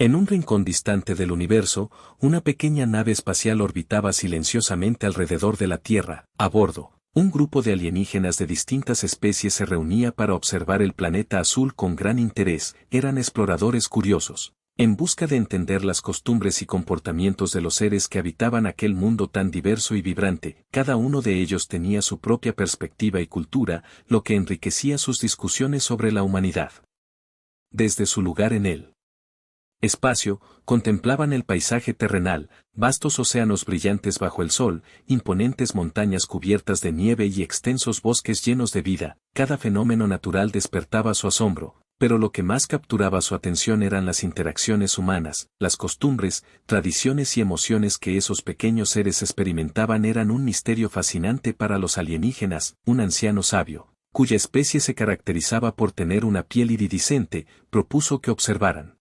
En un rincón distante del universo, una pequeña nave espacial orbitaba silenciosamente alrededor de la Tierra. A bordo, un grupo de alienígenas de distintas especies se reunía para observar el planeta azul con gran interés. Eran exploradores curiosos, en busca de entender las costumbres y comportamientos de los seres que habitaban aquel mundo tan diverso y vibrante. Cada uno de ellos tenía su propia perspectiva y cultura, lo que enriquecía sus discusiones sobre la humanidad. Desde su lugar en el espacio, contemplaban el paisaje terrenal, vastos océanos brillantes bajo el sol, imponentes montañas cubiertas de nieve y extensos bosques llenos de vida. Cada fenómeno natural despertaba su asombro, pero lo que más capturaba su atención eran las interacciones humanas. Las costumbres, tradiciones y emociones que esos pequeños seres experimentaban eran un misterio fascinante para los alienígenas. Un anciano sabio, cuya especie se caracterizaba por tener una piel iridiscente, propuso que observaran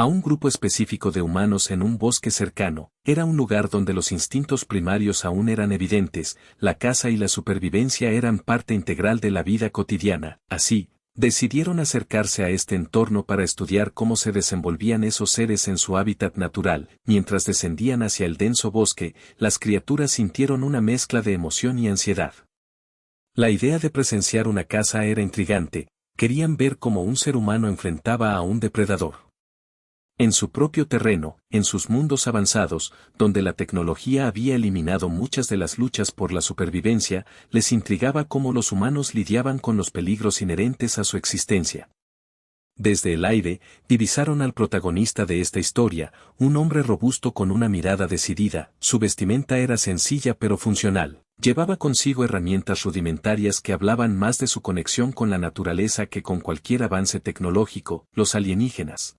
a un grupo específico de humanos en un bosque cercano. Era un lugar donde los instintos primarios aún eran evidentes, la caza y la supervivencia eran parte integral de la vida cotidiana. Así, decidieron acercarse a este entorno para estudiar cómo se desenvolvían esos seres en su hábitat natural. Mientras descendían hacia el denso bosque, las criaturas sintieron una mezcla de emoción y ansiedad. La idea de presenciar una caza era intrigante, querían ver cómo un ser humano enfrentaba a un depredador. En su propio terreno, en sus mundos avanzados, donde la tecnología había eliminado muchas de las luchas por la supervivencia, les intrigaba cómo los humanos lidiaban con los peligros inherentes a su existencia. Desde el aire, divisaron al protagonista de esta historia, un hombre robusto con una mirada decidida. Su vestimenta era sencilla pero funcional. Llevaba consigo herramientas rudimentarias que hablaban más de su conexión con la naturaleza que con cualquier avance tecnológico. Los alienígenas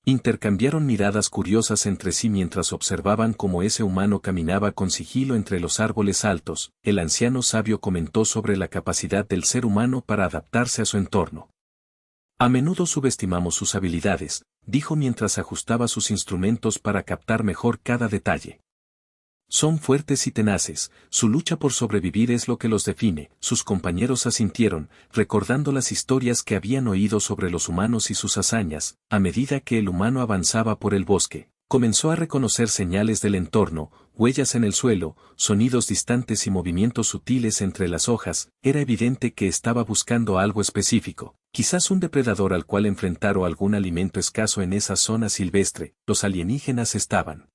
intercambiaron miradas curiosas entre sí mientras observaban cómo ese humano caminaba con sigilo entre los árboles altos. El anciano sabio comentó sobre la capacidad del ser humano para adaptarse a su entorno. A menudo subestimamos sus habilidades, dijo mientras ajustaba sus instrumentos para captar mejor cada detalle. Son fuertes y tenaces, su lucha por sobrevivir es lo que los define. Sus compañeros asintieron, recordando las historias que habían oído sobre los humanos y sus hazañas. A medida que el humano avanzaba por el bosque, comenzó a reconocer señales del entorno, huellas en el suelo, sonidos distantes y movimientos sutiles entre las hojas. Era evidente que estaba buscando algo específico, quizás un depredador al cual enfrentar o algún alimento escaso en esa zona silvestre. Los alienígenas estaban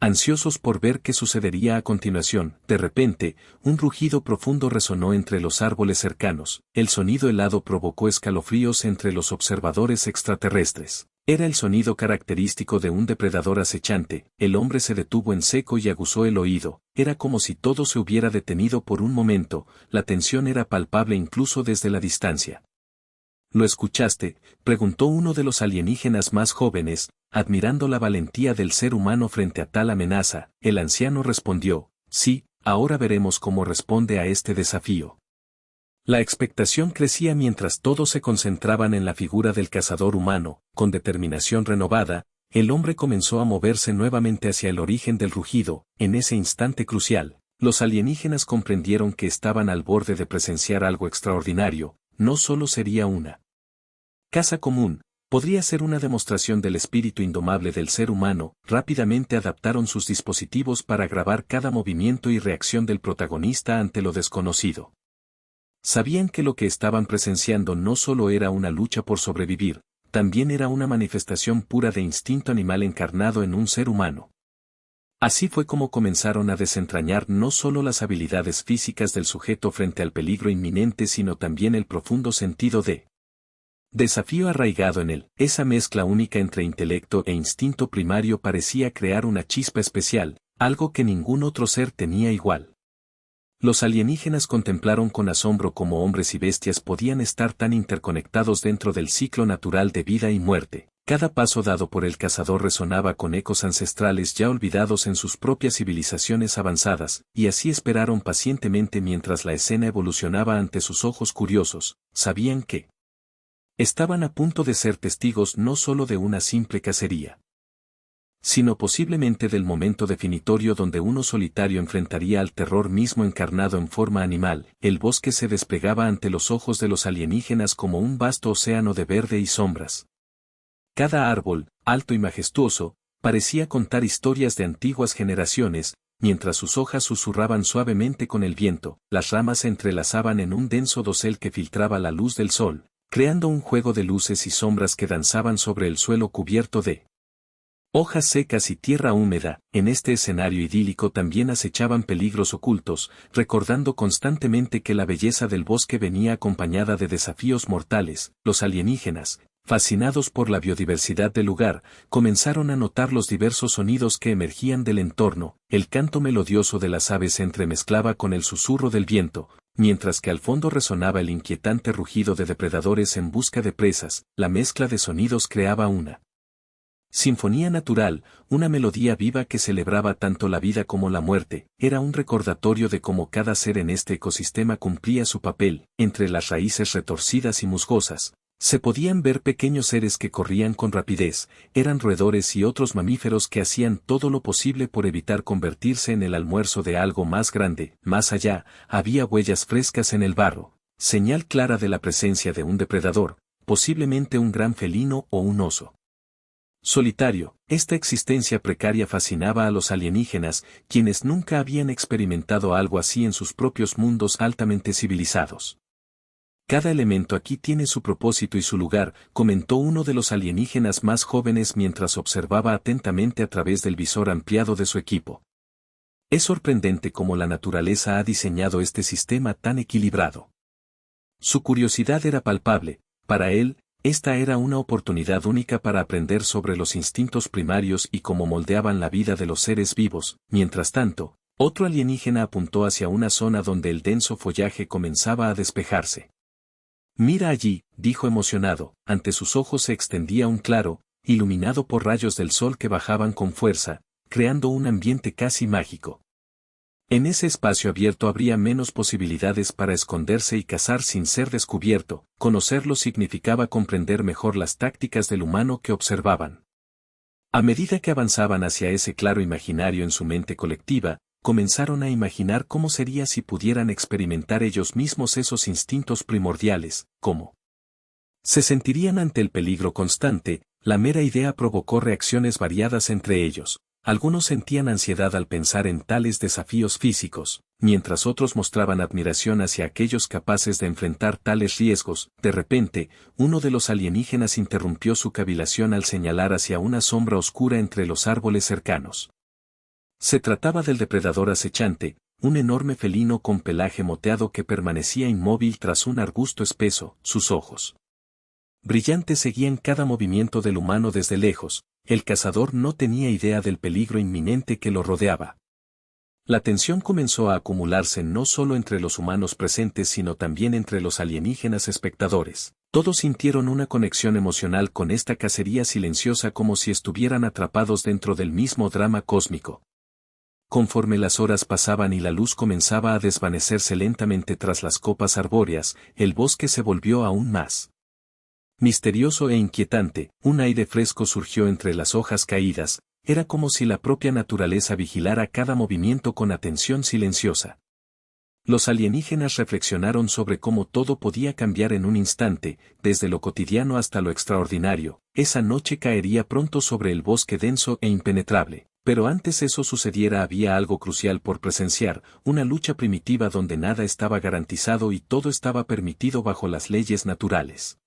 ansiosos por ver qué sucedería a continuación. De repente, un rugido profundo resonó entre los árboles cercanos. El sonido helado provocó escalofríos entre los observadores extraterrestres. Era el sonido característico de un depredador acechante. El hombre se detuvo en seco y aguzó el oído. Era como si todo se hubiera detenido por un momento. La tensión era palpable incluso desde la distancia. ¿Lo escuchaste?, preguntó uno de los alienígenas más jóvenes, admirando la valentía del ser humano frente a tal amenaza. El anciano respondió, sí, ahora veremos cómo responde a este desafío. La expectación crecía mientras todos se concentraban en la figura del cazador humano. Con determinación renovada, el hombre comenzó a moverse nuevamente hacia el origen del rugido. En ese instante crucial, los alienígenas comprendieron que estaban al borde de presenciar algo extraordinario. No solo sería una caza común, podría ser una demostración del espíritu indomable del ser humano. Rápidamente adaptaron sus dispositivos para grabar cada movimiento y reacción del protagonista ante lo desconocido. Sabían que lo que estaban presenciando no solo era una lucha por sobrevivir, también era una manifestación pura de instinto animal encarnado en un ser humano. Así fue como comenzaron a desentrañar no solo las habilidades físicas del sujeto frente al peligro inminente, sino también el profundo sentido de desafío arraigado en él. Esa mezcla única entre intelecto e instinto primario parecía crear una chispa especial, algo que ningún otro ser tenía igual. Los alienígenas contemplaron con asombro cómo hombres y bestias podían estar tan interconectados dentro del ciclo natural de vida y muerte. Cada paso dado por el cazador resonaba con ecos ancestrales ya olvidados en sus propias civilizaciones avanzadas, y así esperaron pacientemente mientras la escena evolucionaba ante sus ojos curiosos. Sabían que estaban a punto de ser testigos no solo de una simple cacería, sino posiblemente del momento definitorio donde uno solitario enfrentaría al terror mismo encarnado en forma animal. El bosque se desplegaba ante los ojos de los alienígenas como un vasto océano de verde y sombras. Cada árbol, alto y majestuoso, parecía contar historias de antiguas generaciones, mientras sus hojas susurraban suavemente con el viento, las ramas se entrelazaban en un denso dosel que filtraba la luz del sol, creando un juego de luces y sombras que danzaban sobre el suelo cubierto de hojas secas y tierra húmeda. En este escenario idílico también acechaban peligros ocultos, recordando constantemente que la belleza del bosque venía acompañada de desafíos mortales. Los alienígenas, fascinados por la biodiversidad del lugar, comenzaron a notar los diversos sonidos que emergían del entorno. El canto melodioso de las aves se entremezclaba con el susurro del viento, mientras que al fondo resonaba el inquietante rugido de depredadores en busca de presas. La mezcla de sonidos creaba una sinfonía natural, una melodía viva que celebraba tanto la vida como la muerte. Era un recordatorio de cómo cada ser en este ecosistema cumplía su papel. Entre las raíces retorcidas y musgosas, se podían ver pequeños seres que corrían con rapidez. Eran roedores y otros mamíferos que hacían todo lo posible por evitar convertirse en el almuerzo de algo más grande. Más allá, había huellas frescas en el barro, señal clara de la presencia de un depredador, posiblemente un gran felino o un oso solitario. Esta existencia precaria fascinaba a los alienígenas, quienes nunca habían experimentado algo así en sus propios mundos altamente civilizados. Cada elemento aquí tiene su propósito y su lugar, comentó uno de los alienígenas más jóvenes mientras observaba atentamente a través del visor ampliado de su equipo. Es sorprendente cómo la naturaleza ha diseñado este sistema tan equilibrado. Su curiosidad era palpable. Para él, esta era una oportunidad única para aprender sobre los instintos primarios y cómo moldeaban la vida de los seres vivos. Mientras tanto, otro alienígena apuntó hacia una zona donde el denso follaje comenzaba a despejarse. «Mira allí», dijo emocionado. Ante sus ojos se extendía un claro, iluminado por rayos del sol que bajaban con fuerza, creando un ambiente casi mágico. En ese espacio abierto habría menos posibilidades para esconderse y cazar sin ser descubierto. Conocerlo significaba comprender mejor las tácticas del humano que observaban. A medida que avanzaban hacia ese claro imaginario en su mente colectiva, comenzaron a imaginar cómo sería si pudieran experimentar ellos mismos esos instintos primordiales. ¿Cómo se sentirían ante el peligro constante? La mera idea provocó reacciones variadas entre ellos. Algunos sentían ansiedad al pensar en tales desafíos físicos, mientras otros mostraban admiración hacia aquellos capaces de enfrentar tales riesgos. De repente, uno de los alienígenas interrumpió su cavilación al señalar hacia una sombra oscura entre los árboles cercanos. Se trataba del depredador acechante, un enorme felino con pelaje moteado que permanecía inmóvil tras un arbusto espeso. Sus ojos brillantes seguían cada movimiento del humano desde lejos. El cazador no tenía idea del peligro inminente que lo rodeaba. La tensión comenzó a acumularse no solo entre los humanos presentes sino también entre los alienígenas espectadores. Todos sintieron una conexión emocional con esta cacería silenciosa como si estuvieran atrapados dentro del mismo drama cósmico. Conforme las horas pasaban y la luz comenzaba a desvanecerse lentamente tras las copas arbóreas, el bosque se volvió aún más misterioso e inquietante. Un aire fresco surgió entre las hojas caídas. Era como si la propia naturaleza vigilara cada movimiento con atención silenciosa. Los alienígenas reflexionaron sobre cómo todo podía cambiar en un instante, desde lo cotidiano hasta lo extraordinario. Esa noche caería pronto sobre el bosque denso e impenetrable. Pero antes eso sucediera había algo crucial por presenciar, una lucha primitiva donde nada estaba garantizado y todo estaba permitido bajo las leyes naturales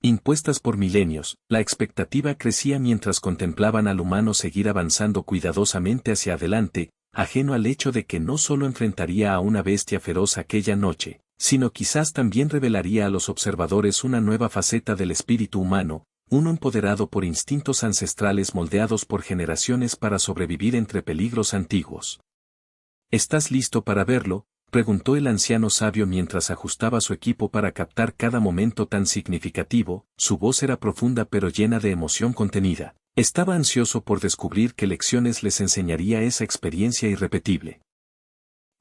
impuestas por milenios. La expectativa crecía mientras contemplaban al humano seguir avanzando cuidadosamente hacia adelante, ajeno al hecho de que no solo enfrentaría a una bestia feroz aquella noche, sino quizás también revelaría a los observadores una nueva faceta del espíritu humano, uno empoderado por instintos ancestrales moldeados por generaciones para sobrevivir entre peligros antiguos. ¿Estás listo para verlo?, preguntó el anciano sabio mientras ajustaba su equipo para captar cada momento tan significativo. Su voz era profunda pero llena de emoción contenida. Estaba ansioso por descubrir qué lecciones les enseñaría esa experiencia irrepetible.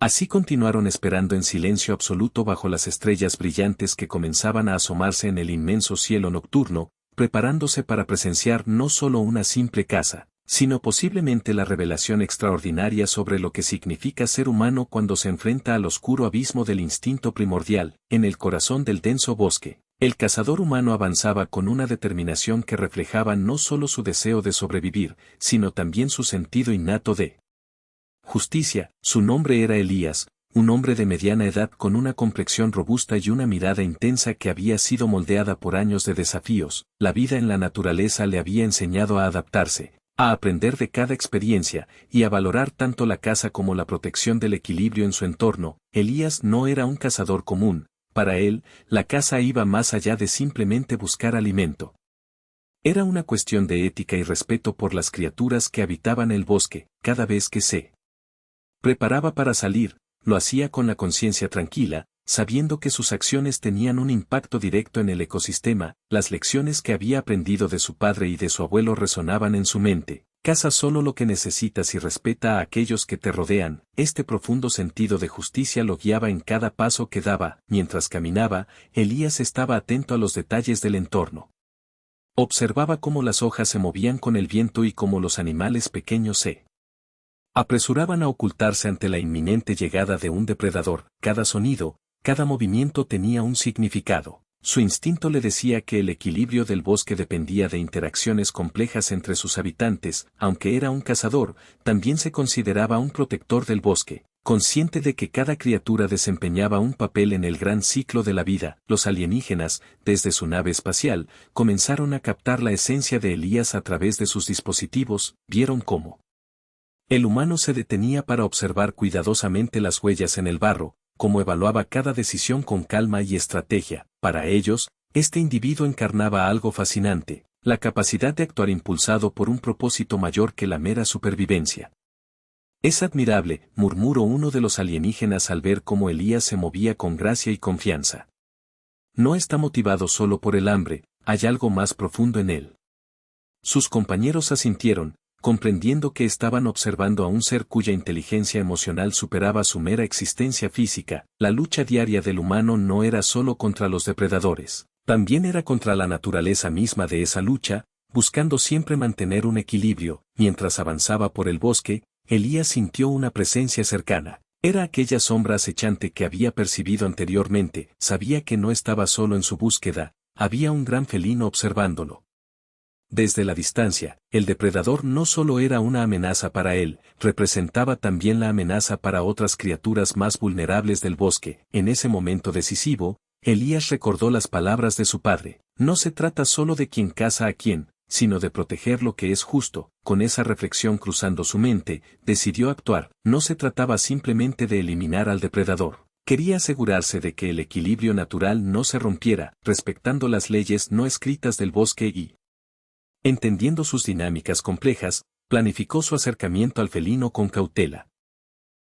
Así continuaron esperando en silencio absoluto bajo las estrellas brillantes que comenzaban a asomarse en el inmenso cielo nocturno, preparándose para presenciar no solo una simple caza, sino posiblemente la revelación extraordinaria sobre lo que significa ser humano cuando se enfrenta al oscuro abismo del instinto primordial. En el corazón del denso bosque, El cazador humano avanzaba con una determinación que reflejaba no solo su deseo de sobrevivir, sino también su sentido innato de justicia. Su nombre era Elías, un hombre de mediana edad con una complexión robusta y una mirada intensa que había sido moldeada por años de desafíos. La vida en la naturaleza le había enseñado a adaptarse, a aprender de cada experiencia, y a valorar tanto la caza como la protección del equilibrio en su entorno. Elías no era un cazador común, para él, la caza iba más allá de simplemente buscar alimento. Era una cuestión de ética y respeto por las criaturas que habitaban el bosque. Cada vez que se preparaba para salir, lo hacía con la conciencia tranquila, sabiendo que sus acciones tenían un impacto directo en el ecosistema. Las lecciones que había aprendido de su padre y de su abuelo resonaban en su mente. Caza solo lo que necesitas y respeta a aquellos que te rodean. Este profundo sentido de justicia lo guiaba en cada paso que daba. Mientras caminaba, Elías estaba atento a los detalles del entorno. Observaba cómo las hojas se movían con el viento y cómo los animales pequeños se apresuraban a ocultarse ante la inminente llegada de un depredador. Cada sonido, cada movimiento tenía un significado. Su instinto le decía que el equilibrio del bosque dependía de interacciones complejas entre sus habitantes. Aunque era un cazador, también se consideraba un protector del bosque, consciente de que cada criatura desempeñaba un papel en el gran ciclo de la vida. Los alienígenas, desde su nave espacial, comenzaron a captar la esencia de Elías a través de sus dispositivos. Vieron cómo el humano se detenía para observar cuidadosamente las huellas en el barro, cómo evaluaba cada decisión con calma y estrategia. Para ellos, este individuo encarnaba algo fascinante, la capacidad de actuar impulsado por un propósito mayor que la mera supervivencia. Es admirable, murmuró uno de los alienígenas al ver cómo Elías se movía con gracia y confianza. No está motivado solo por el hambre, hay algo más profundo en él. Sus compañeros asintieron, comprendiendo que estaban observando a un ser cuya inteligencia emocional superaba su mera existencia física. La lucha diaria del humano no era solo contra los depredadores, también era contra la naturaleza misma de esa lucha, buscando siempre mantener un equilibrio. Mientras avanzaba por el bosque, Elías sintió una presencia cercana. Era aquella sombra acechante que había percibido anteriormente. Sabía que no estaba solo en su búsqueda, había un gran felino observándolo. Desde la distancia, el depredador no solo era una amenaza para él, representaba también la amenaza para otras criaturas más vulnerables del bosque. En ese momento decisivo, Elías recordó las palabras de su padre: no se trata solo de quien caza a quien, sino de proteger lo que es justo. Con esa reflexión cruzando su mente, decidió actuar. No se trataba simplemente de eliminar al depredador. Quería asegurarse de que el equilibrio natural no se rompiera, respetando las leyes no escritas del bosque y, entendiendo sus dinámicas complejas, planificó su acercamiento al felino con cautela.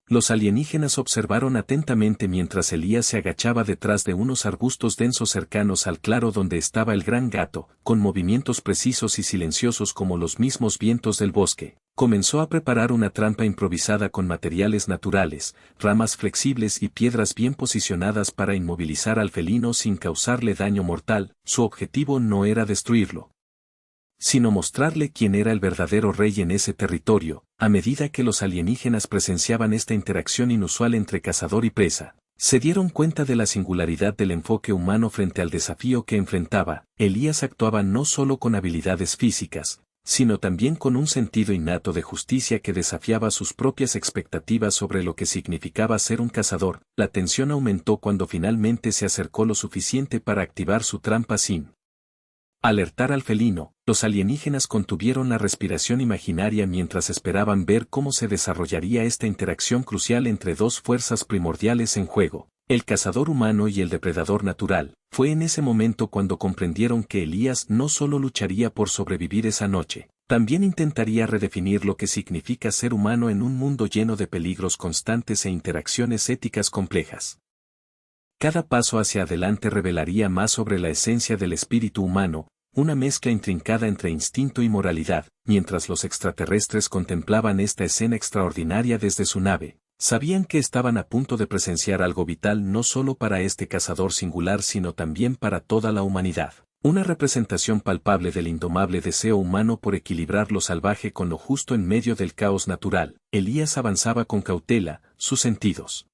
Los alienígenas observaron atentamente mientras Elías se agachaba detrás de unos arbustos densos cercanos al claro donde estaba el gran gato. Con movimientos precisos y silenciosos como los mismos vientos del bosque, comenzó a preparar una trampa improvisada con materiales naturales, ramas flexibles y piedras bien posicionadas para inmovilizar al felino sin causarle daño mortal. Su objetivo no era destruirlo, sino mostrarle quién era el verdadero rey en ese territorio. A medida que los alienígenas presenciaban esta interacción inusual entre cazador y presa, se dieron cuenta de la singularidad del enfoque humano frente al desafío que enfrentaba. Elías actuaba no solo con habilidades físicas, sino también con un sentido innato de justicia que desafiaba sus propias expectativas sobre lo que significaba ser un cazador. La tensión aumentó cuando finalmente se acercó lo suficiente para activar su trampa sin alertar al felino. Los alienígenas contuvieron la respiración imaginaria mientras esperaban ver cómo se desarrollaría esta interacción crucial entre dos fuerzas primordiales en juego, el cazador humano y el depredador natural. Fue en ese momento cuando comprendieron que Elías no solo lucharía por sobrevivir esa noche, también intentaría redefinir lo que significa ser humano en un mundo lleno de peligros constantes e interacciones éticas complejas. Cada paso hacia adelante revelaría más sobre la esencia del espíritu humano, una mezcla intrincada entre instinto y moralidad. Mientras los extraterrestres contemplaban esta escena extraordinaria desde su nave, sabían que estaban a punto de presenciar algo vital no solo para este cazador singular sino también para toda la humanidad. Una representación palpable del indomable deseo humano por equilibrar lo salvaje con lo justo en medio del caos natural. Elías avanzaba con cautela, sus sentidos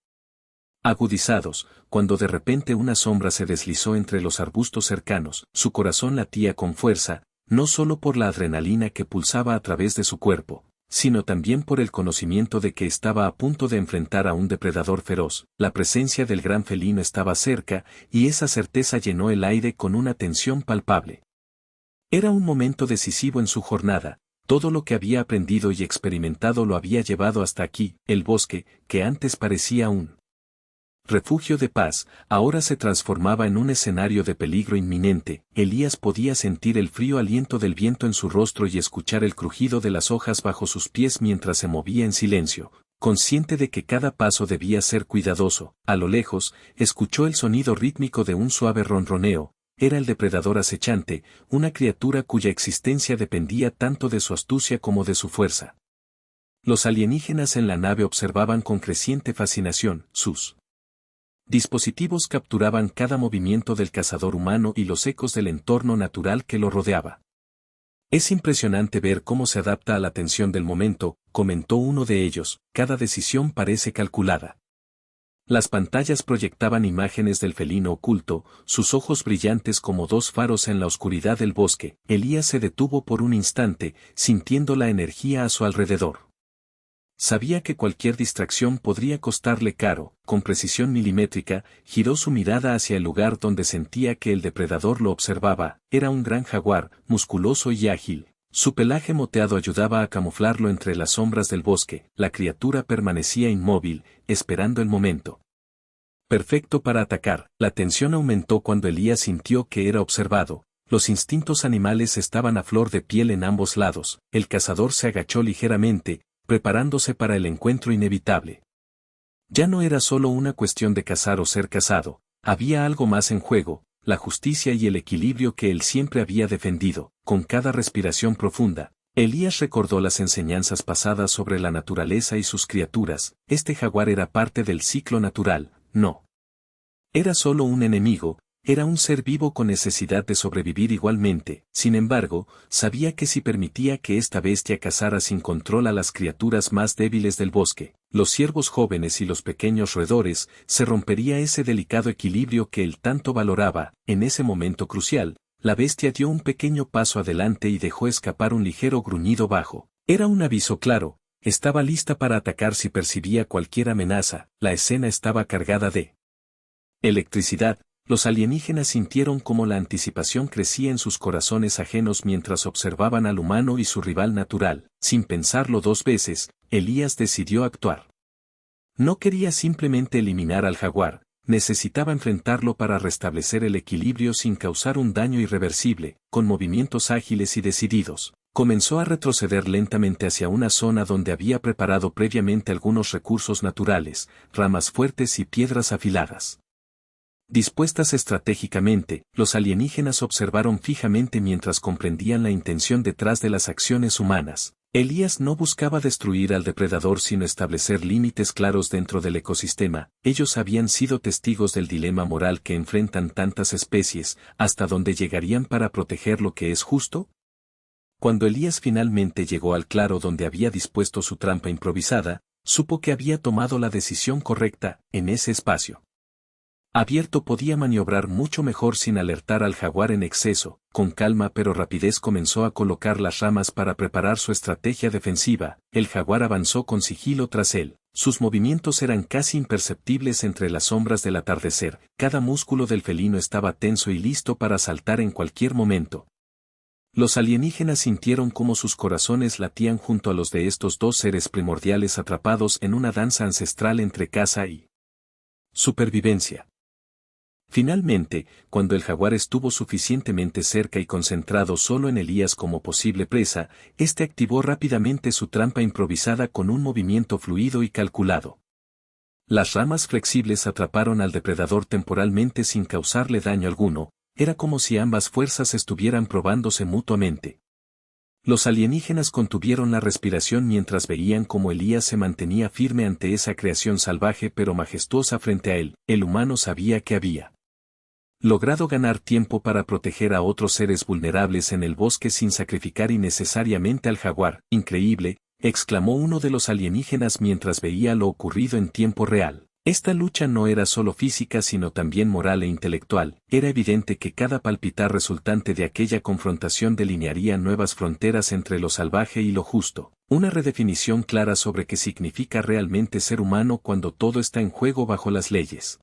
agudizados, cuando de repente una sombra se deslizó entre los arbustos cercanos. Su corazón latía con fuerza, no solo por la adrenalina que pulsaba a través de su cuerpo, sino también por el conocimiento de que estaba a punto de enfrentar a un depredador feroz. La presencia del gran felino estaba cerca, y esa certeza llenó el aire con una tensión palpable. Era un momento decisivo en su jornada. Todo lo que había aprendido y experimentado lo había llevado hasta aquí. El bosque, que antes parecía un refugio de paz, ahora se transformaba en un escenario de peligro inminente. Elías podía sentir el frío aliento del viento en su rostro y escuchar el crujido de las hojas bajo sus pies mientras se movía en silencio, consciente de que cada paso debía ser cuidadoso. A lo lejos, escuchó el sonido rítmico de un suave ronroneo. Era el depredador acechante, una criatura cuya existencia dependía tanto de su astucia como de su fuerza. Los alienígenas en la nave observaban con creciente fascinación. Sus dispositivos capturaban cada movimiento del cazador humano y los ecos del entorno natural que lo rodeaba. Es impresionante ver cómo se adapta a la tensión del momento, comentó uno de ellos. Cada decisión parece calculada. Las pantallas proyectaban imágenes del felino oculto, sus ojos brillantes como dos faros en la oscuridad del bosque. Elías se detuvo por un instante, sintiendo la energía a su alrededor. Sabía que cualquier distracción podría costarle caro. Con precisión milimétrica, giró su mirada hacia el lugar donde sentía que el depredador lo observaba. Era un gran jaguar, musculoso y ágil. Su pelaje moteado ayudaba a camuflarlo entre las sombras del bosque. La criatura permanecía inmóvil, esperando el momento perfecto para atacar. La tensión aumentó cuando Elías sintió que era observado. Los instintos animales estaban a flor de piel en ambos lados. El cazador se agachó ligeramente, preparándose para el encuentro inevitable. Ya no era solo una cuestión de cazar o ser cazado, había algo más en juego, la justicia y el equilibrio que él siempre había defendido. Con cada respiración profunda, Elías recordó las enseñanzas pasadas sobre la naturaleza y sus criaturas. Este jaguar era parte del ciclo natural, no era solo un enemigo, era un ser vivo con necesidad de sobrevivir igualmente. Sin embargo, sabía que si permitía que esta bestia cazara sin control a las criaturas más débiles del bosque, los ciervos jóvenes y los pequeños roedores, se rompería ese delicado equilibrio que él tanto valoraba. En ese momento crucial, la bestia dio un pequeño paso adelante y dejó escapar un ligero gruñido bajo. Era un aviso claro, estaba lista para atacar si percibía cualquier amenaza. La escena estaba cargada de electricidad. Los alienígenas sintieron cómo la anticipación crecía en sus corazones ajenos mientras observaban al humano y su rival natural. Sin pensarlo dos veces, Elías decidió actuar. No quería simplemente eliminar al jaguar, necesitaba enfrentarlo para restablecer el equilibrio sin causar un daño irreversible. Con movimientos ágiles y decididos, comenzó a retroceder lentamente hacia una zona donde había preparado previamente algunos recursos naturales, ramas fuertes y piedras afiladas. Dispuestas estratégicamente, los alienígenas observaron fijamente mientras comprendían la intención detrás de las acciones humanas. Elías no buscaba destruir al depredador sino establecer límites claros dentro del ecosistema. Ellos habían sido testigos del dilema moral que enfrentan tantas especies. ¿Hasta dónde llegarían para proteger lo que es justo? Cuando Elías finalmente llegó al claro donde había dispuesto su trampa improvisada, supo que había tomado la decisión correcta. En ese espacio abierto podía maniobrar mucho mejor sin alertar al jaguar en exceso. Con calma pero rapidez comenzó a colocar las ramas para preparar su estrategia defensiva. El jaguar avanzó con sigilo tras él. Sus movimientos eran casi imperceptibles entre las sombras del atardecer. Cada músculo del felino estaba tenso y listo para saltar en cualquier momento. Los alienígenas sintieron cómo sus corazones latían junto a los de estos dos seres primordiales atrapados en una danza ancestral entre caza y supervivencia. Finalmente, cuando el jaguar estuvo suficientemente cerca y concentrado solo en Elías como posible presa, este activó rápidamente su trampa improvisada con un movimiento fluido y calculado. Las ramas flexibles atraparon al depredador temporalmente sin causarle daño alguno. Era como si ambas fuerzas estuvieran probándose mutuamente. Los alienígenas contuvieron la respiración mientras veían cómo Elías se mantenía firme ante esa creación salvaje pero majestuosa frente a él. El humano sabía que había logrado ganar tiempo para proteger a otros seres vulnerables en el bosque sin sacrificar innecesariamente al jaguar. Increíble, exclamó uno de los alienígenas mientras veía lo ocurrido en tiempo real. Esta lucha no era solo física sino también moral e intelectual. Era evidente que cada palpitar resultante de aquella confrontación delinearía nuevas fronteras entre lo salvaje y lo justo, una redefinición clara sobre qué significa realmente ser humano cuando todo está en juego bajo las leyes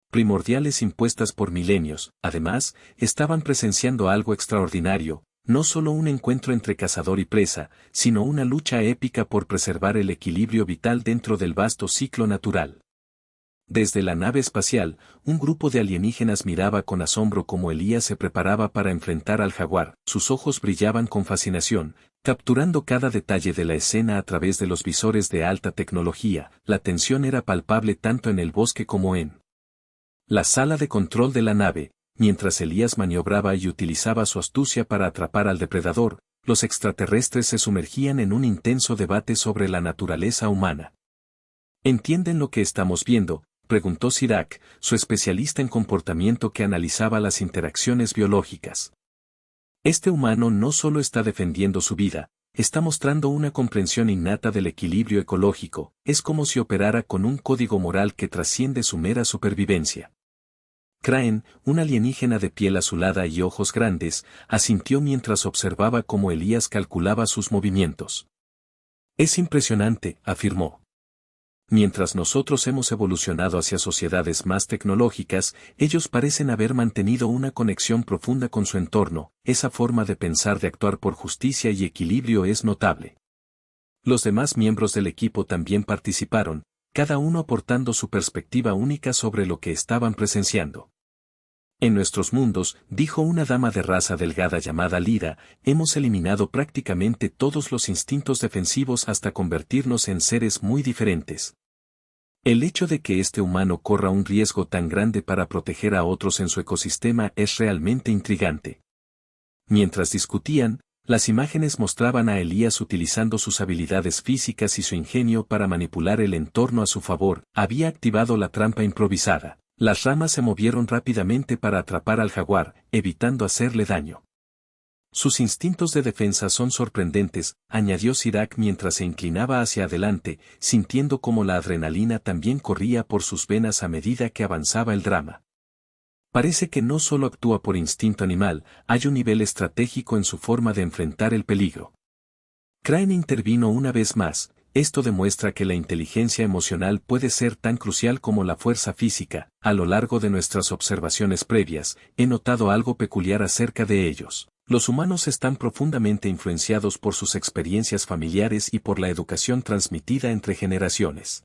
primordiales impuestas por milenios. Además, estaban presenciando algo extraordinario, no solo un encuentro entre cazador y presa, sino una lucha épica por preservar el equilibrio vital dentro del vasto ciclo natural. Desde la nave espacial, un grupo de alienígenas miraba con asombro cómo Elías se preparaba para enfrentar al jaguar. Sus ojos brillaban con fascinación, capturando cada detalle de la escena a través de los visores de alta tecnología. La tensión era palpable tanto en el bosque como en la sala de control de la nave. Mientras Elías maniobraba y utilizaba su astucia para atrapar al depredador, los extraterrestres se sumergían en un intenso debate sobre la naturaleza humana. ¿Entienden lo que estamos viendo?, preguntó Sirac, su especialista en comportamiento que analizaba las interacciones biológicas. Este humano no solo está defendiendo su vida, está mostrando una comprensión innata del equilibrio ecológico. Es como si operara con un código moral que trasciende su mera supervivencia. Crane, un alienígena de piel azulada y ojos grandes, asintió mientras observaba cómo Elías calculaba sus movimientos. Es impresionante, afirmó. Mientras nosotros hemos evolucionado hacia sociedades más tecnológicas, ellos parecen haber mantenido una conexión profunda con su entorno. Esa forma de pensar, de actuar por justicia y equilibrio es notable. Los demás miembros del equipo también participaron, cada uno aportando su perspectiva única sobre lo que estaban presenciando. En nuestros mundos, dijo una dama de raza delgada llamada Lyra, hemos eliminado prácticamente todos los instintos defensivos hasta convertirnos en seres muy diferentes. El hecho de que este humano corra un riesgo tan grande para proteger a otros en su ecosistema es realmente intrigante. Mientras discutían, las imágenes mostraban a Elías utilizando sus habilidades físicas y su ingenio para manipular el entorno a su favor. Había activado la trampa improvisada. Las ramas se movieron rápidamente para atrapar al jaguar, evitando hacerle daño. Sus instintos de defensa son sorprendentes, añadió Sirac mientras se inclinaba hacia adelante, sintiendo cómo la adrenalina también corría por sus venas a medida que avanzaba el drama. Parece que no solo actúa por instinto animal, hay un nivel estratégico en su forma de enfrentar el peligro. Crane intervino una vez más. Esto demuestra que la inteligencia emocional puede ser tan crucial como la fuerza física. A lo largo de nuestras observaciones previas, he notado algo peculiar acerca de ellos. Los humanos están profundamente influenciados por sus experiencias familiares y por la educación transmitida entre generaciones.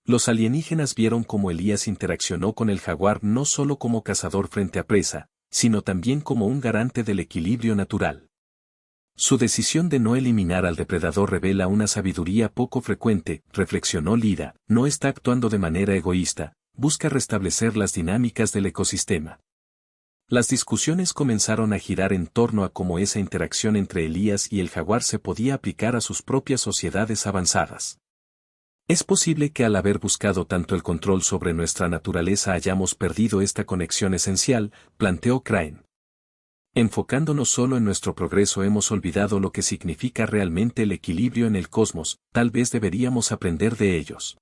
Los alienígenas vieron cómo Elías interaccionó con el jaguar no solo como cazador frente a presa, sino también como un garante del equilibrio natural. Su decisión de no eliminar al depredador revela una sabiduría poco frecuente, reflexionó Lyra. No está actuando de manera egoísta, busca restablecer las dinámicas del ecosistema. Las discusiones comenzaron a girar en torno a cómo esa interacción entre Elías y el jaguar se podía aplicar a sus propias sociedades avanzadas. Es posible que al haber buscado tanto el control sobre nuestra naturaleza hayamos perdido esta conexión esencial, planteó Crane. Enfocándonos solo en nuestro progreso hemos olvidado lo que significa realmente el equilibrio en el cosmos. Tal vez deberíamos aprender de ellos.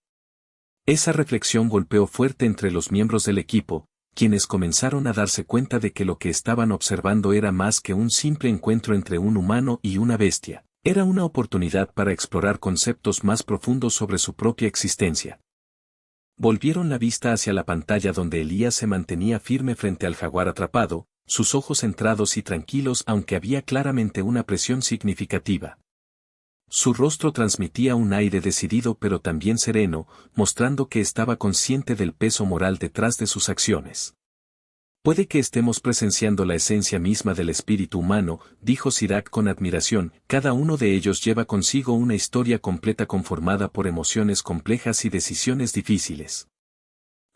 Esa reflexión golpeó fuerte entre los miembros del equipo, quienes comenzaron a darse cuenta de que lo que estaban observando era más que un simple encuentro entre un humano y una bestia. Era una oportunidad para explorar conceptos más profundos sobre su propia existencia. Volvieron la vista hacia la pantalla donde Elías se mantenía firme frente al jaguar atrapado, sus ojos centrados y tranquilos aunque había claramente una presión significativa. Su rostro transmitía un aire decidido pero también sereno, mostrando que estaba consciente del peso moral detrás de sus acciones. Puede que estemos presenciando la esencia misma del espíritu humano, dijo Sirac con admiración. Cada uno de ellos lleva consigo una historia completa conformada por emociones complejas y decisiones difíciles.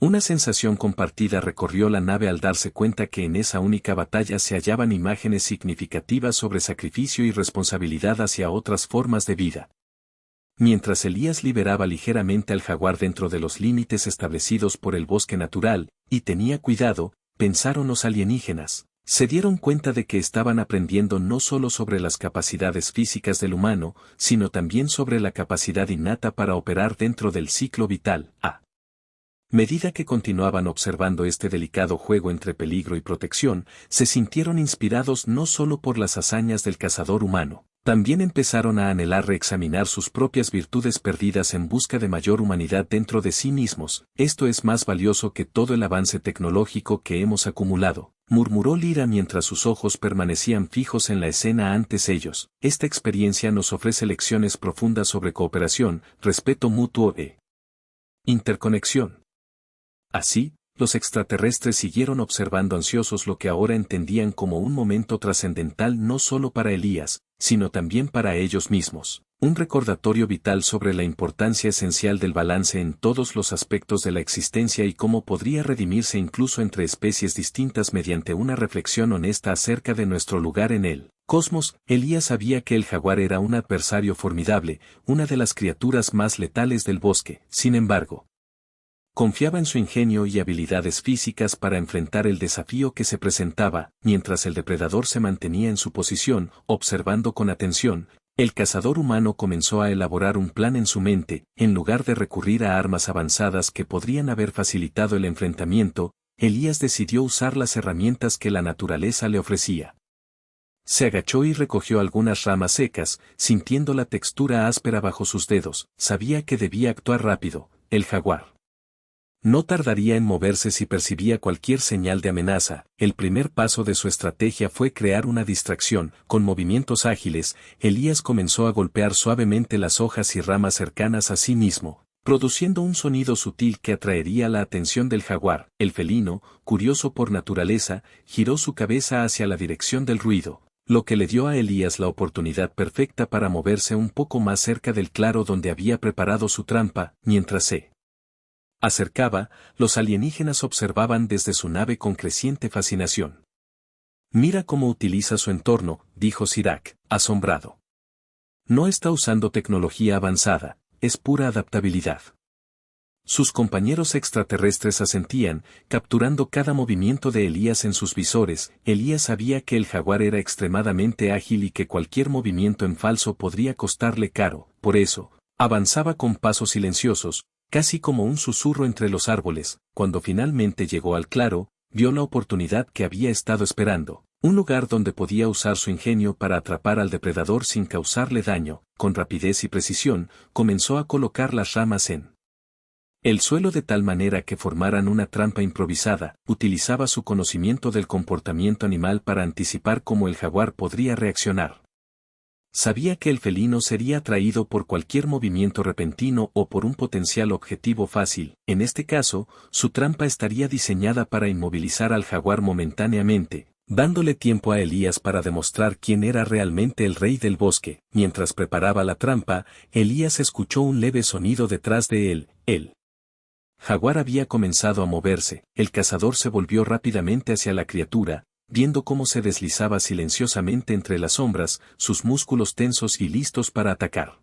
Una sensación compartida recorrió la nave al darse cuenta que en esa única batalla se hallaban imágenes significativas sobre sacrificio y responsabilidad hacia otras formas de vida. Mientras Elías liberaba ligeramente al jaguar dentro de los límites establecidos por el bosque natural, y tenía cuidado, pensaron los alienígenas, se dieron cuenta de que estaban aprendiendo no solo sobre las capacidades físicas del humano, sino también sobre la capacidad innata para operar dentro del ciclo vital. Medida que continuaban observando este delicado juego entre peligro y protección, se sintieron inspirados no solo por las hazañas del cazador humano, también empezaron a anhelar reexaminar sus propias virtudes perdidas en busca de mayor humanidad dentro de sí mismos. Esto es más valioso que todo el avance tecnológico que hemos acumulado, murmuró Lyra mientras sus ojos permanecían fijos en la escena antes ellos. Esta experiencia nos ofrece lecciones profundas sobre cooperación, respeto mutuo e interconexión. Así, los extraterrestres siguieron observando ansiosos lo que ahora entendían como un momento trascendental no solo para Elías, sino también para ellos mismos, un recordatorio vital sobre la importancia esencial del balance en todos los aspectos de la existencia y cómo podría redimirse incluso entre especies distintas mediante una reflexión honesta acerca de nuestro lugar en el cosmos. Elías sabía que el jaguar era un adversario formidable, una de las criaturas más letales del bosque. Sin embargo, confiaba en su ingenio y habilidades físicas para enfrentar el desafío que se presentaba. Mientras el depredador se mantenía en su posición, observando con atención, el cazador humano comenzó a elaborar un plan en su mente. En lugar de recurrir a armas avanzadas que podrían haber facilitado el enfrentamiento, Elías decidió usar las herramientas que la naturaleza le ofrecía. Se agachó y recogió algunas ramas secas, sintiendo la textura áspera bajo sus dedos. Sabía que debía actuar rápido. El jaguar no tardaría en moverse si percibía cualquier señal de amenaza. El primer paso de su estrategia fue crear una distracción. Con movimientos ágiles, Elías comenzó a golpear suavemente las hojas y ramas cercanas a sí mismo, produciendo un sonido sutil que atraería la atención del jaguar. El felino, curioso por naturaleza, giró su cabeza hacia la dirección del ruido, lo que le dio a Elías la oportunidad perfecta para moverse un poco más cerca del claro donde había preparado su trampa. Mientras se acercaba, los alienígenas observaban desde su nave con creciente fascinación. Mira cómo utiliza su entorno, dijo Sirac, asombrado. No está usando tecnología avanzada, es pura adaptabilidad. Sus compañeros extraterrestres asentían, capturando cada movimiento de Elías en sus visores. Elías sabía que el jaguar era extremadamente ágil y que cualquier movimiento en falso podría costarle caro. Por eso, avanzaba con pasos silenciosos, casi como un susurro entre los árboles. Cuando finalmente llegó al claro, vio la oportunidad que había estado esperando, un lugar donde podía usar su ingenio para atrapar al depredador sin causarle daño. Con rapidez y precisión, comenzó a colocar las ramas en el suelo de tal manera que formaran una trampa improvisada. Utilizaba su conocimiento del comportamiento animal para anticipar cómo el jaguar podría reaccionar. Sabía que el felino sería atraído por cualquier movimiento repentino o por un potencial objetivo fácil. En este caso, su trampa estaría diseñada para inmovilizar al jaguar momentáneamente, dándole tiempo a Elías para demostrar quién era realmente el rey del bosque. Mientras preparaba la trampa, Elías escuchó un leve sonido detrás de él. El jaguar había comenzado a moverse. El cazador se volvió rápidamente hacia la criatura, viendo cómo se deslizaba silenciosamente entre las sombras, sus músculos tensos y listos para atacar.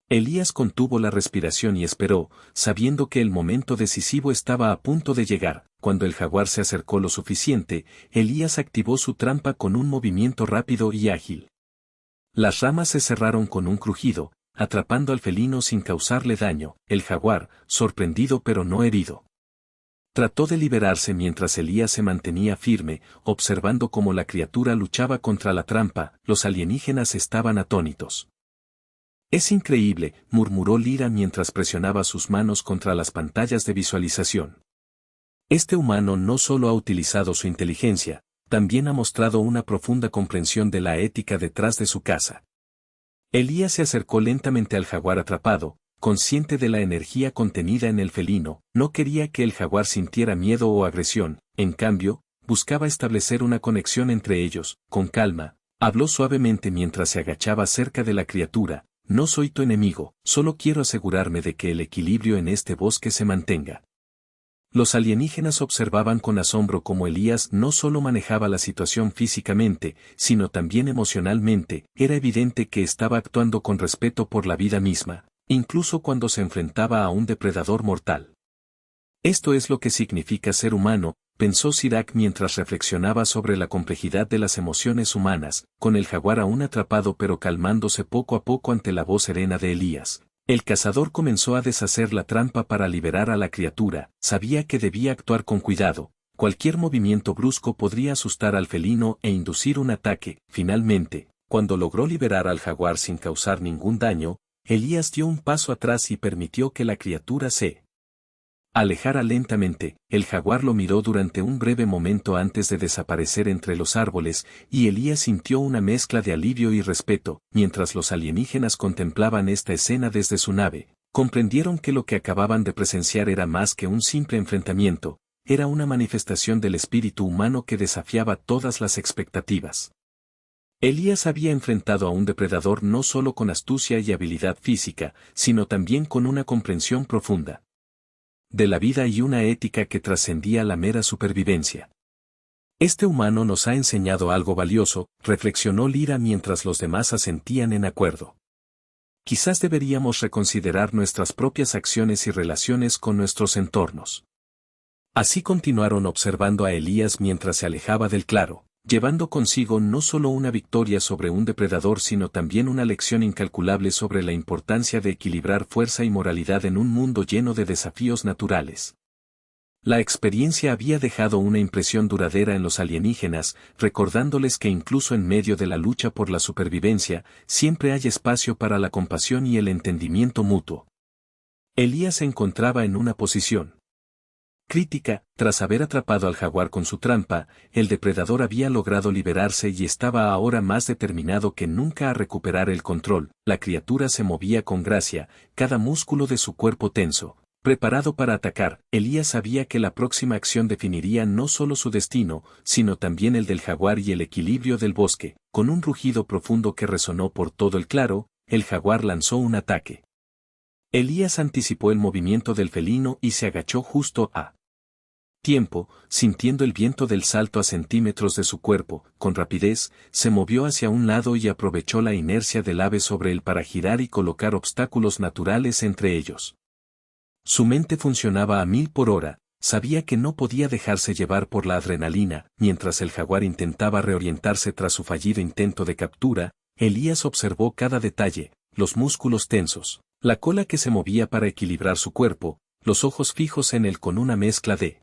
Elías contuvo la respiración y esperó, sabiendo que el momento decisivo estaba a punto de llegar. Cuando el jaguar se acercó lo suficiente, Elías activó su trampa con un movimiento rápido y ágil. Las ramas se cerraron con un crujido, atrapando al felino sin causarle daño. El jaguar, sorprendido pero no herido, trató de liberarse mientras Elías se mantenía firme, observando cómo la criatura luchaba contra la trampa. Los alienígenas estaban atónitos. Es increíble, murmuró Lyra mientras presionaba sus manos contra las pantallas de visualización. Este humano no solo ha utilizado su inteligencia, también ha mostrado una profunda comprensión de la ética detrás de su caza. Elías se acercó lentamente al jaguar atrapado, consciente de la energía contenida en el felino. No quería que el jaguar sintiera miedo o agresión, en cambio, buscaba establecer una conexión entre ellos. Con calma, habló suavemente mientras se agachaba cerca de la criatura. No soy tu enemigo, solo quiero asegurarme de que el equilibrio en este bosque se mantenga. Los alienígenas observaban con asombro cómo Elías no solo manejaba la situación físicamente, sino también emocionalmente. Era evidente que estaba actuando con respeto por la vida misma, incluso cuando se enfrentaba a un depredador mortal. Esto es lo que significa ser humano, pensó Sirac mientras reflexionaba sobre la complejidad de las emociones humanas, con el jaguar aún atrapado pero calmándose poco a poco ante la voz serena de Elías. El cazador comenzó a deshacer la trampa para liberar a la criatura, sabía que debía actuar con cuidado, cualquier movimiento brusco podría asustar al felino e inducir un ataque. Finalmente, cuando logró liberar al jaguar sin causar ningún daño, Elías dio un paso atrás y permitió que la criatura se alejara lentamente. El jaguar lo miró durante un breve momento antes de desaparecer entre los árboles, y Elías sintió una mezcla de alivio y respeto. Mientras los alienígenas contemplaban esta escena desde su nave, comprendieron que lo que acababan de presenciar era más que un simple enfrentamiento, era una manifestación del espíritu humano que desafiaba todas las expectativas. Elías había enfrentado a un depredador no solo con astucia y habilidad física, sino también con una comprensión profunda de la vida y una ética que trascendía la mera supervivencia. Este humano nos ha enseñado algo valioso, reflexionó Lyra mientras los demás asentían en acuerdo. Quizás deberíamos reconsiderar nuestras propias acciones y relaciones con nuestros entornos. Así continuaron observando a Elías mientras se alejaba del claro, llevando consigo no solo una victoria sobre un depredador sino también una lección incalculable sobre la importancia de equilibrar fuerza y moralidad en un mundo lleno de desafíos naturales. La experiencia había dejado una impresión duradera en los alienígenas, recordándoles que incluso en medio de la lucha por la supervivencia, siempre hay espacio para la compasión y el entendimiento mutuo. Elías se encontraba en una posición crítica. Tras haber atrapado al jaguar con su trampa, el depredador había logrado liberarse y estaba ahora más determinado que nunca a recuperar el control. La criatura se movía con gracia, cada músculo de su cuerpo tenso, preparado para atacar. Elías sabía que la próxima acción definiría no solo su destino, sino también el del jaguar y el equilibrio del bosque. Con un rugido profundo que resonó por todo el claro, el jaguar lanzó un ataque. Elías anticipó el movimiento del felino y se agachó justo a tiempo, sintiendo el viento del salto a centímetros de su cuerpo. Con rapidez, se movió hacia un lado y aprovechó la inercia del ave sobre él para girar y colocar obstáculos naturales entre ellos. Su mente funcionaba a 1000 por hora, sabía que no podía dejarse llevar por la adrenalina. Mientras el jaguar intentaba reorientarse tras su fallido intento de captura, Elías observó cada detalle, los músculos tensos, la cola que se movía para equilibrar su cuerpo, los ojos fijos en él con una mezcla de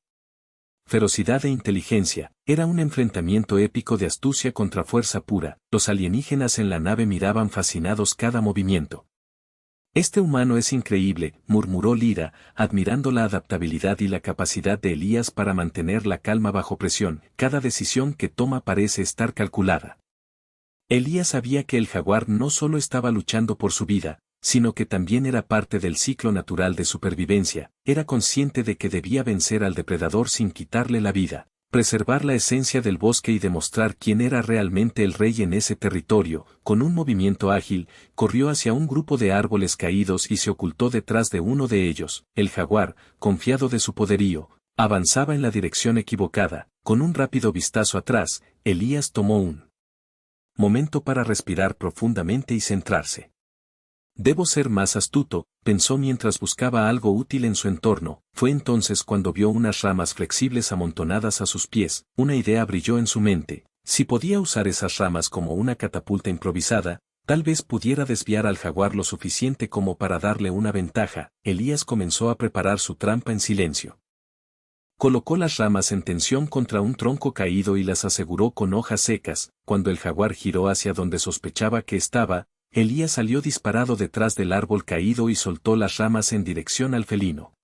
ferocidad e inteligencia. Era un enfrentamiento épico de astucia contra fuerza pura. Los alienígenas en la nave miraban fascinados cada movimiento. Este humano es increíble, murmuró Lyra, admirando la adaptabilidad y la capacidad de Elías para mantener la calma bajo presión. Cada decisión que toma parece estar calculada. Elías sabía que el jaguar no solo estaba luchando por su vida, sino que también era parte del ciclo natural de supervivencia. Era consciente de que debía vencer al depredador sin quitarle la vida, preservar la esencia del bosque y demostrar quién era realmente el rey en ese territorio. Con un movimiento ágil, corrió hacia un grupo de árboles caídos y se ocultó detrás de uno de ellos. El jaguar, confiado de su poderío, avanzaba en la dirección equivocada. Con un rápido vistazo atrás, Elías tomó un momento para respirar profundamente y centrarse. Debo ser más astuto, pensó mientras buscaba algo útil en su entorno. Fue entonces cuando vio unas ramas flexibles amontonadas a sus pies. Una idea brilló en su mente. Si podía usar esas ramas como una catapulta improvisada, tal vez pudiera desviar al jaguar lo suficiente como para darle una ventaja. Elías comenzó a preparar su trampa en silencio. Colocó las ramas en tensión contra un tronco caído y las aseguró con hojas secas. Cuando el jaguar giró hacia donde sospechaba que estaba, Elías salió disparado detrás del árbol caído y soltó las ramas en dirección al felino.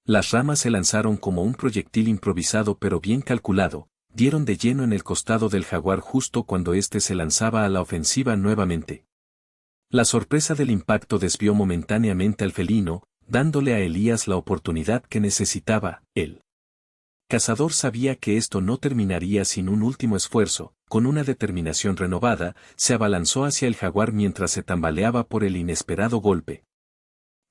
Las ramas se lanzaron como un proyectil improvisado pero bien calculado, dieron de lleno en el costado del jaguar justo cuando éste se lanzaba a la ofensiva nuevamente. La sorpresa del impacto desvió momentáneamente al felino, dándole a Elías la oportunidad que necesitaba. El cazador sabía que esto no terminaría sin un último esfuerzo. Con una determinación renovada, se abalanzó hacia el jaguar mientras se tambaleaba por el inesperado golpe.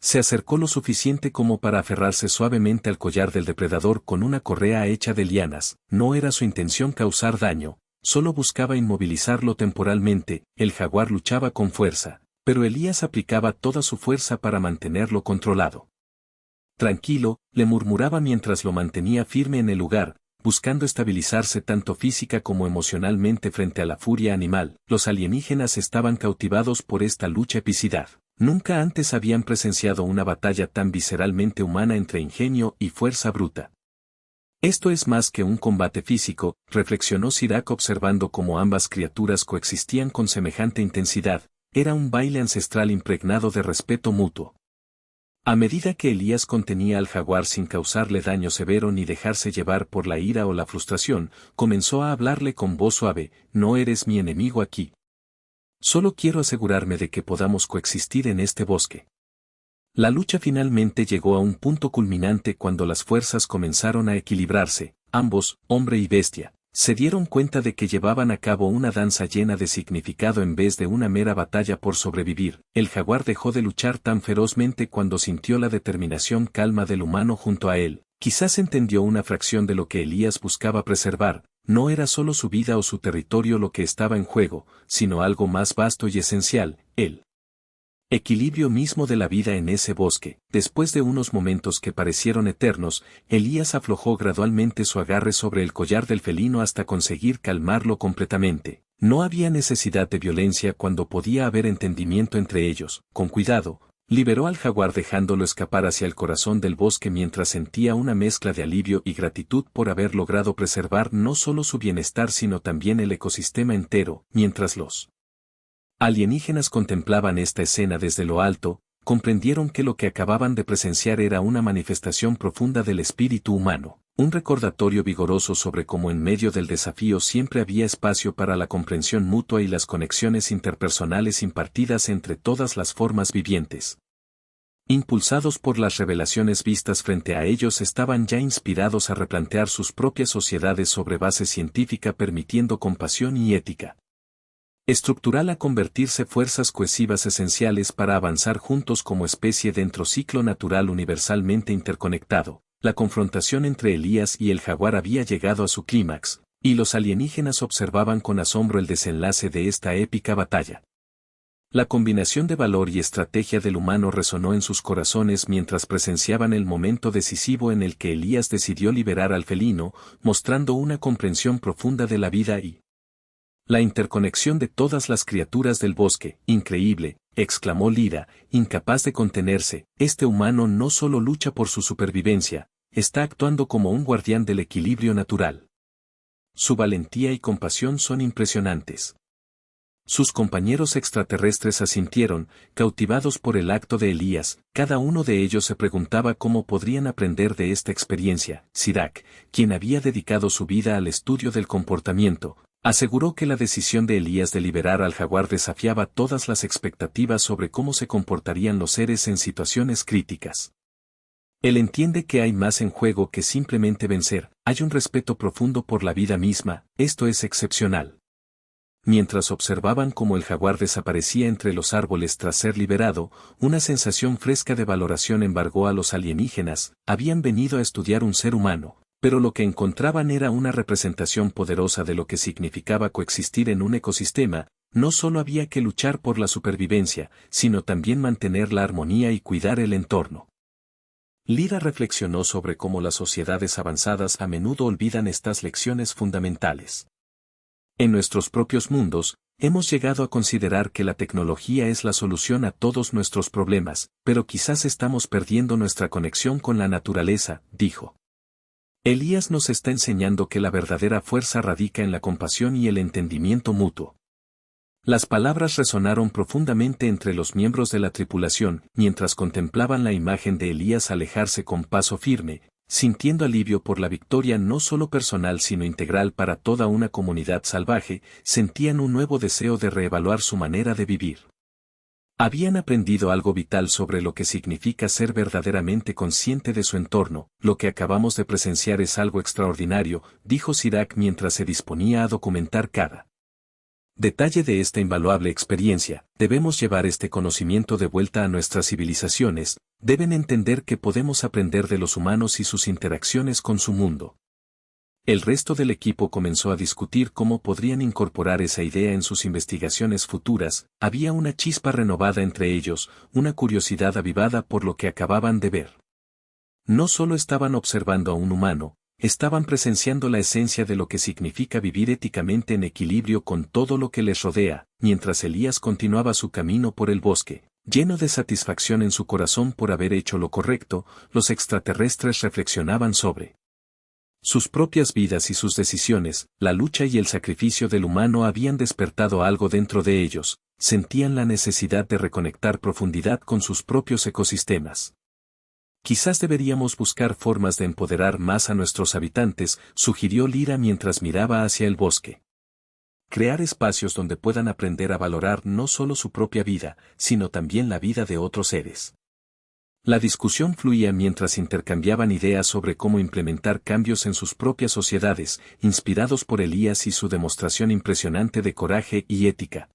Se acercó lo suficiente como para aferrarse suavemente al collar del depredador con una correa hecha de lianas. No era su intención causar daño, solo buscaba inmovilizarlo temporalmente. El jaguar luchaba con fuerza, pero Elías aplicaba toda su fuerza para mantenerlo controlado. Tranquilo, le murmuraba mientras lo mantenía firme en el lugar, buscando estabilizarse tanto física como emocionalmente frente a la furia animal. Los alienígenas estaban cautivados por esta lucha epicidad. Nunca antes habían presenciado una batalla tan visceralmente humana entre ingenio y fuerza bruta. Esto es más que un combate físico, reflexionó Sirac observando cómo ambas criaturas coexistían con semejante intensidad, era un baile ancestral impregnado de respeto mutuo. A medida que Elías contenía al jaguar sin causarle daño severo ni dejarse llevar por la ira o la frustración, comenzó a hablarle con voz suave: no eres mi enemigo aquí. Solo quiero asegurarme de que podamos coexistir en este bosque. La lucha finalmente llegó a un punto culminante cuando las fuerzas comenzaron a equilibrarse, ambos, hombre y bestia, se dieron cuenta de que llevaban a cabo una danza llena de significado en vez de una mera batalla por sobrevivir. El jaguar dejó de luchar tan ferozmente cuando sintió la determinación calma del humano junto a él. Quizás entendió una fracción de lo que Elías buscaba preservar. No era solo su vida o su territorio lo que estaba en juego, sino algo más vasto y esencial, el equilibrio mismo de la vida en ese bosque. Después de unos momentos que parecieron eternos, Elías aflojó gradualmente su agarre sobre el collar del felino hasta conseguir calmarlo completamente. No había necesidad de violencia cuando podía haber entendimiento entre ellos. Con cuidado, liberó al jaguar dejándolo escapar hacia el corazón del bosque mientras sentía una mezcla de alivio y gratitud por haber logrado preservar no solo su bienestar sino también el ecosistema entero. Mientras los alienígenas contemplaban esta escena desde lo alto, comprendieron que lo que acababan de presenciar era una manifestación profunda del espíritu humano, un recordatorio vigoroso sobre cómo en medio del desafío siempre había espacio para la comprensión mutua y las conexiones interpersonales impartidas entre todas las formas vivientes. Impulsados por las revelaciones vistas frente a ellos, estaban ya inspirados a replantear sus propias sociedades sobre base científica, permitiendo compasión y ética estructural a convertirse fuerzas cohesivas esenciales para avanzar juntos como especie dentro ciclo natural universalmente interconectado. La confrontación entre Elías y el jaguar había llegado a su clímax, y los alienígenas observaban con asombro el desenlace de esta épica batalla. La combinación de valor y estrategia del humano resonó en sus corazones mientras presenciaban el momento decisivo en el que Elías decidió liberar al felino, mostrando una comprensión profunda de la vida y la interconexión de todas las criaturas del bosque. Increíble, exclamó Lyra, incapaz de contenerse, este humano no solo lucha por su supervivencia, está actuando como un guardián del equilibrio natural. Su valentía y compasión son impresionantes. Sus compañeros extraterrestres asintieron, cautivados por el acto de Elías. Cada uno de ellos se preguntaba cómo podrían aprender de esta experiencia. Sirac, quien había dedicado su vida al estudio del comportamiento, aseguró que la decisión de Elías de liberar al jaguar desafiaba todas las expectativas sobre cómo se comportarían los seres en situaciones críticas. Él entiende que hay más en juego que simplemente vencer, hay un respeto profundo por la vida misma, esto es excepcional. Mientras observaban cómo el jaguar desaparecía entre los árboles tras ser liberado, una sensación fresca de valoración embargó a los alienígenas. Habían venido a estudiar un ser humano, pero lo que encontraban era una representación poderosa de lo que significaba coexistir en un ecosistema. No solo había que luchar por la supervivencia, sino también mantener la armonía y cuidar el entorno. Lyra reflexionó sobre cómo las sociedades avanzadas a menudo olvidan estas lecciones fundamentales. En nuestros propios mundos, hemos llegado a considerar que la tecnología es la solución a todos nuestros problemas, pero quizás estamos perdiendo nuestra conexión con la naturaleza, dijo. Elías nos está enseñando que la verdadera fuerza radica en la compasión y el entendimiento mutuo. Las palabras resonaron profundamente entre los miembros de la tripulación, mientras contemplaban la imagen de Elías alejarse con paso firme, sintiendo alivio por la victoria no solo personal sino integral para toda una comunidad salvaje. Sentían un nuevo deseo de reevaluar su manera de vivir. Habían aprendido algo vital sobre lo que significa ser verdaderamente consciente de su entorno. Lo que acabamos de presenciar es algo extraordinario, dijo Sirac mientras se disponía a documentar cada detalle de esta invaluable experiencia. Debemos llevar este conocimiento de vuelta a nuestras civilizaciones. Deben entender que podemos aprender de los humanos y sus interacciones con su mundo. El resto del equipo comenzó a discutir cómo podrían incorporar esa idea en sus investigaciones futuras. Había una chispa renovada entre ellos, una curiosidad avivada por lo que acababan de ver. No solo estaban observando a un humano, estaban presenciando la esencia de lo que significa vivir éticamente en equilibrio con todo lo que les rodea. Mientras Elías continuaba su camino por el bosque, Lleno de satisfacción en su corazón por haber hecho lo correcto, los extraterrestres reflexionaban sobre sus propias vidas y sus decisiones. La lucha y el sacrificio del humano habían despertado algo dentro de ellos, sentían la necesidad de reconectar profundidad con sus propios ecosistemas. Quizás deberíamos buscar formas de empoderar más a nuestros habitantes, sugirió Lyra mientras miraba hacia el bosque. Crear espacios donde puedan aprender a valorar no solo su propia vida, sino también la vida de otros seres. La discusión fluía mientras intercambiaban ideas sobre cómo implementar cambios en sus propias sociedades, inspirados por Elías y su demostración impresionante de coraje y ética.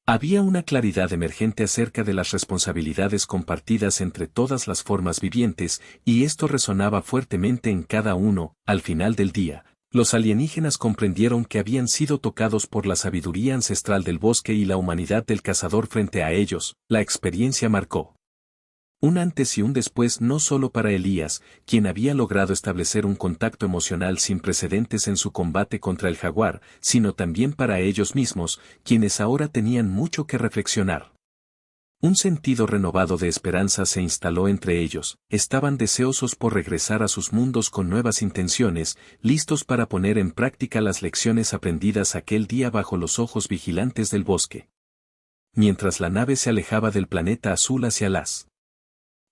Había una claridad emergente acerca de las responsabilidades compartidas entre todas las formas vivientes, y esto resonaba fuertemente en cada uno. Al final del día, los alienígenas comprendieron que habían sido tocados por la sabiduría ancestral del bosque y la humanidad del cazador frente a ellos. La experiencia marcó un antes y un después no solo para Elías, quien había logrado establecer un contacto emocional sin precedentes en su combate contra el jaguar, sino también para ellos mismos, quienes ahora tenían mucho que reflexionar. Un sentido renovado de esperanza se instaló entre ellos, estaban deseosos por regresar a sus mundos con nuevas intenciones, listos para poner en práctica las lecciones aprendidas aquel día bajo los ojos vigilantes del bosque. Mientras la nave se alejaba del planeta azul hacia las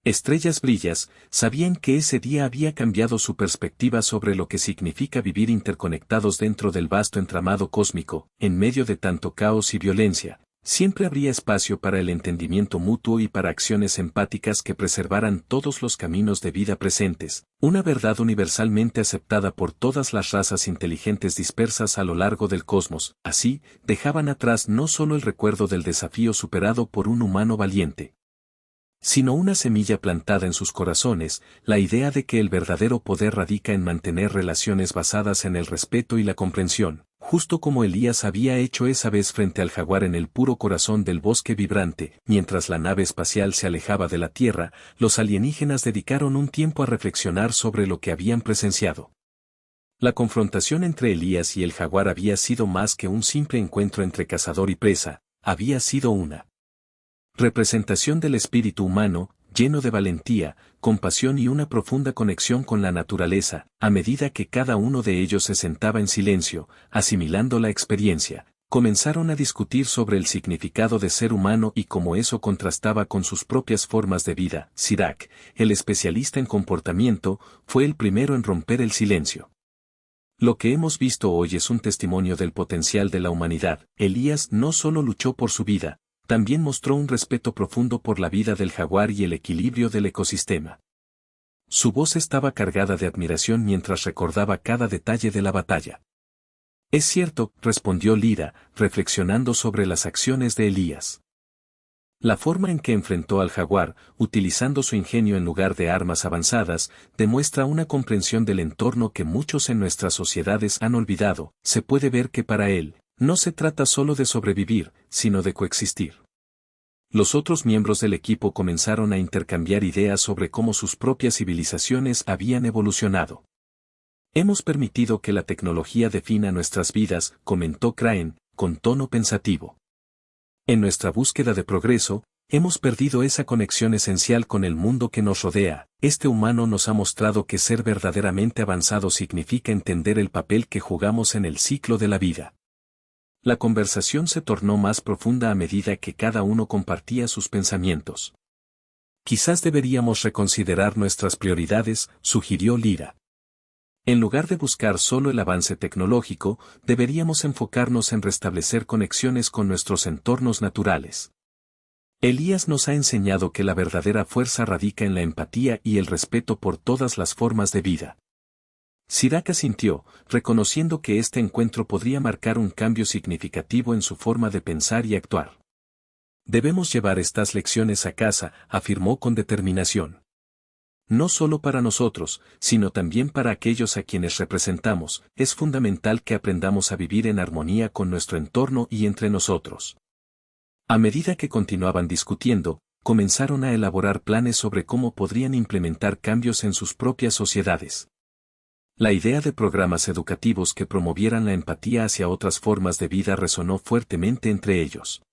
estrellas brillas, sabían que ese día había cambiado su perspectiva sobre lo que significa vivir interconectados dentro del vasto entramado cósmico. En medio de tanto caos y violencia, siempre habría espacio para el entendimiento mutuo y para acciones empáticas que preservaran todos los caminos de vida presentes, una verdad universalmente aceptada por todas las razas inteligentes dispersas a lo largo del cosmos. Así, dejaban atrás no solo el recuerdo del desafío superado por un humano valiente, sino una semilla plantada en sus corazones, la idea de que el verdadero poder radica en mantener relaciones basadas en el respeto y la comprensión, justo como Elías había hecho esa vez frente al jaguar en el puro corazón del bosque vibrante. Mientras la nave espacial se alejaba de la Tierra, los alienígenas dedicaron un tiempo a reflexionar sobre lo que habían presenciado. La confrontación entre Elías y el jaguar había sido más que un simple encuentro entre cazador y presa, había sido una representación del espíritu humano, lleno de valentía, compasión y una profunda conexión con la naturaleza. A medida que cada uno de ellos se sentaba en silencio, asimilando la experiencia, comenzaron a discutir sobre el significado de ser humano y cómo eso contrastaba con sus propias formas de vida. Sirac, el especialista en comportamiento, fue el primero en romper el silencio. Lo que hemos visto hoy es un testimonio del potencial de la humanidad. Elías no solo luchó por su vida, también mostró un respeto profundo por la vida del jaguar y el equilibrio del ecosistema. Su voz estaba cargada de admiración mientras recordaba cada detalle de la batalla. Es cierto, respondió Lyra, reflexionando sobre las acciones de Elías. La forma en que enfrentó al jaguar, utilizando su ingenio en lugar de armas avanzadas, demuestra una comprensión del entorno que muchos en nuestras sociedades han olvidado. Se puede ver que para él, no se trata solo de sobrevivir, sino de coexistir. Los otros miembros del equipo comenzaron a intercambiar ideas sobre cómo sus propias civilizaciones habían evolucionado. Hemos permitido que la tecnología defina nuestras vidas, comentó Crane, con tono pensativo. En nuestra búsqueda de progreso, hemos perdido esa conexión esencial con el mundo que nos rodea. Este humano nos ha mostrado que ser verdaderamente avanzado significa entender el papel que jugamos en el ciclo de la vida. La conversación se tornó más profunda a medida que cada uno compartía sus pensamientos. Quizás deberíamos reconsiderar nuestras prioridades, sugirió Lyra. En lugar de buscar solo el avance tecnológico, deberíamos enfocarnos en restablecer conexiones con nuestros entornos naturales. Elías nos ha enseñado que la verdadera fuerza radica en la empatía y el respeto por todas las formas de vida. Sirac asintió, reconociendo que este encuentro podría marcar un cambio significativo en su forma de pensar y actuar. Debemos llevar estas lecciones a casa, afirmó con determinación. No solo para nosotros, sino también para aquellos a quienes representamos, es fundamental que aprendamos a vivir en armonía con nuestro entorno y entre nosotros. A medida que continuaban discutiendo, comenzaron a elaborar planes sobre cómo podrían implementar cambios en sus propias sociedades. La idea de programas educativos que promovieran la empatía hacia otras formas de vida resonó fuertemente entre ellos.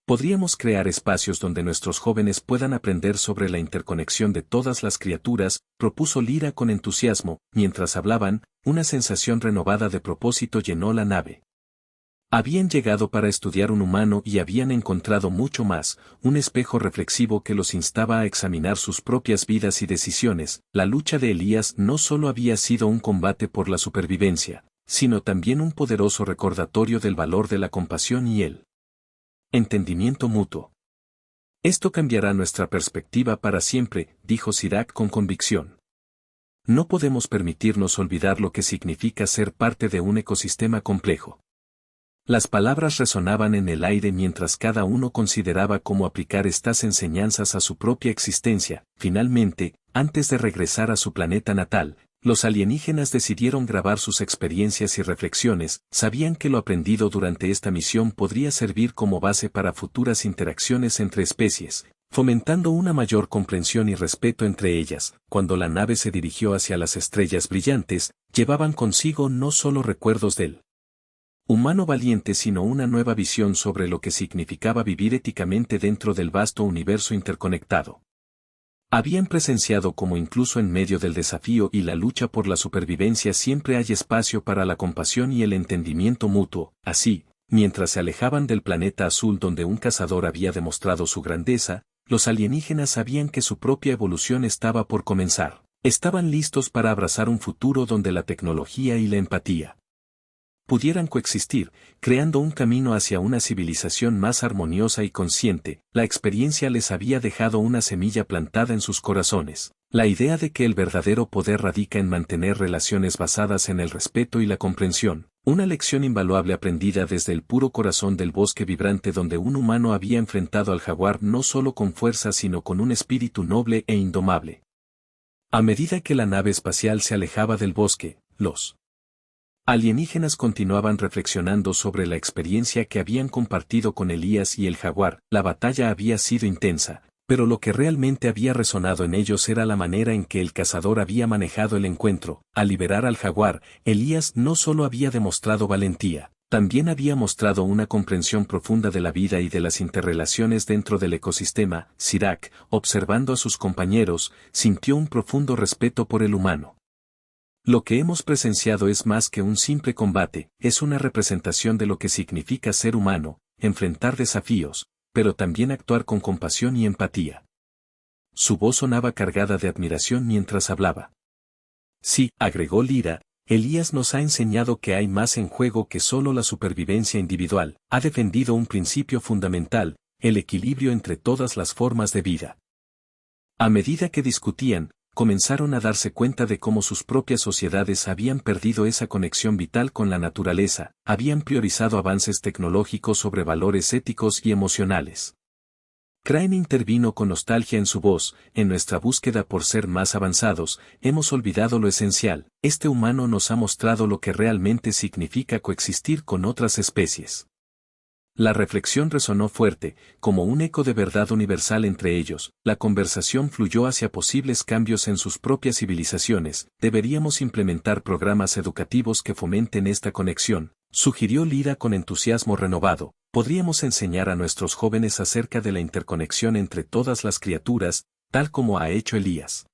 Podríamos crear espacios donde nuestros jóvenes puedan aprender sobre la interconexión de todas las criaturas, propuso Lyra con entusiasmo. Mientras hablaban, una sensación renovada de propósito llenó la nave. Habían llegado para estudiar un humano y habían encontrado mucho más, un espejo reflexivo que los instaba a examinar sus propias vidas y decisiones. La lucha de Elías no solo había sido un combate por la supervivencia, sino también un poderoso recordatorio del valor de la compasión y el entendimiento mutuo. Esto cambiará nuestra perspectiva para siempre, dijo Sirac con convicción. No podemos permitirnos olvidar lo que significa ser parte de un ecosistema complejo. Las palabras resonaban en el aire mientras cada uno consideraba cómo aplicar estas enseñanzas a su propia existencia. Finalmente, antes de regresar a su planeta natal, los alienígenas decidieron grabar sus experiencias y reflexiones. Sabían que lo aprendido durante esta misión podría servir como base para futuras interacciones entre especies, fomentando una mayor comprensión y respeto entre ellas. Cuando la nave se dirigió hacia las estrellas brillantes, llevaban consigo no solo recuerdos del humano valiente sino una nueva visión sobre lo que significaba vivir éticamente dentro del vasto universo interconectado. Habían presenciado cómo incluso en medio del desafío y la lucha por la supervivencia siempre hay espacio para la compasión y el entendimiento mutuo. Así, mientras se alejaban del planeta azul donde un cazador había demostrado su grandeza, los alienígenas sabían que su propia evolución estaba por comenzar. Estaban listos para abrazar un futuro donde la tecnología y la empatía pudieran coexistir, creando un camino hacia una civilización más armoniosa y consciente. La experiencia les había dejado una semilla plantada en sus corazones, la idea de que el verdadero poder radica en mantener relaciones basadas en el respeto y la comprensión, una lección invaluable aprendida desde el puro corazón del bosque vibrante donde un humano había enfrentado al jaguar no solo con fuerza sino con un espíritu noble e indomable. A medida que la nave espacial se alejaba del bosque, los alienígenas continuaban reflexionando sobre la experiencia que habían compartido con Elías y el jaguar. La batalla había sido intensa, pero lo que realmente había resonado en ellos era la manera en que el cazador había manejado el encuentro. Al liberar al jaguar, Elías no solo había demostrado valentía, también había mostrado una comprensión profunda de la vida y de las interrelaciones dentro del ecosistema. Sirac, observando a sus compañeros, sintió un profundo respeto por el humano. Lo que hemos presenciado es más que un simple combate, es una representación de lo que significa ser humano, enfrentar desafíos, pero también actuar con compasión y empatía. Su voz sonaba cargada de admiración mientras hablaba. Sí, agregó Lyra, Elías nos ha enseñado que hay más en juego que solo la supervivencia individual, ha defendido un principio fundamental, el equilibrio entre todas las formas de vida. A medida que discutían, comenzaron a darse cuenta de cómo sus propias sociedades habían perdido esa conexión vital con la naturaleza, habían priorizado avances tecnológicos sobre valores éticos y emocionales. Crane intervino con nostalgia en su voz. En nuestra búsqueda por ser más avanzados, hemos olvidado lo esencial. Este humano nos ha mostrado lo que realmente significa coexistir con otras especies. La reflexión resonó fuerte, como un eco de verdad universal entre ellos. La conversación fluyó hacia posibles cambios en sus propias civilizaciones. Deberíamos implementar programas educativos que fomenten esta conexión, sugirió Lyra con entusiasmo renovado. Podríamos enseñar a nuestros jóvenes acerca de la interconexión entre todas las criaturas, tal como ha hecho Elías.